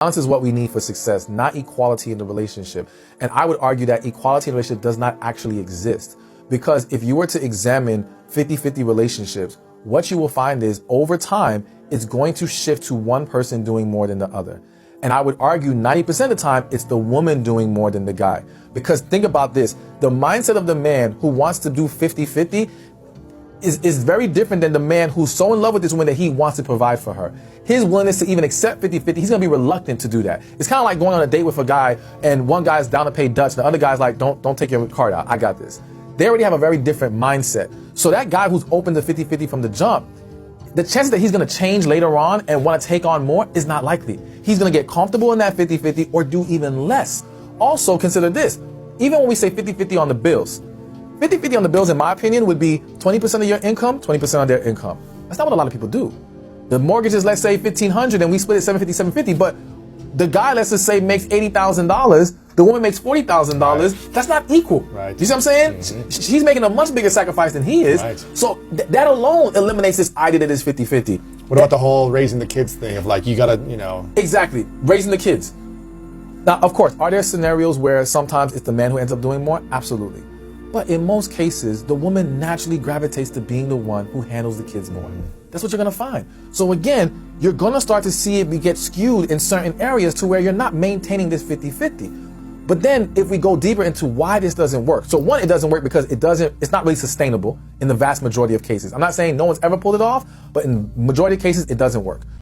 Balance is what we need for success, not equality in the relationship. And I would argue that equality in the relationship does not actually exist. Because if you were to examine 50-50 relationships, what you will find is over time, it's going to shift to one person doing more than the other. And I would argue 90% of the time, it's the woman doing more than the guy. Because think about this, the mindset of the man who wants to do 50-50 is very different than the man who's so in love with this woman that he wants to provide for her. His willingness to even accept 50-50, he's gonna be reluctant to do that. It's kind of like going on a date with a guy and one guy's down to pay Dutch, and the other guy's like, don't take your card out, I got this. They already have a very different mindset. So that guy who's open to 50-50 from the jump, the chances that he's gonna change later on and wanna take on more is not likely. He's gonna get comfortable in that 50-50 or do even less. Also consider this, even when we say 50-50 on the bills, 50-50 on the bills, in my opinion, would be 20% of your income, 20% of their income. That's not what a lot of people do. The mortgage is, let's say, $1,500 and we split it $750, but the guy, let's just say, makes $80,000, the woman makes $40,000, right. That's not equal. Right. You see what I'm saying? Mm-hmm. She's making a much bigger sacrifice than he is. Right. So that alone eliminates this idea that it's 50-50. What about the whole raising the kids thing of like, you gotta, you know. Exactly, raising the kids. Now, of course, are there scenarios where sometimes it's the man who ends up doing more? Absolutely. But in most cases, the woman naturally gravitates to being the one who handles the kids more. That's what you're gonna find. So again, you're gonna start to see it get skewed in certain areas to where you're not maintaining this 50-50. But then if we go deeper into why this doesn't work. So one, it doesn't work because it's not really sustainable in the vast majority of cases. I'm not saying no one's ever pulled it off, but in majority of cases, it doesn't work.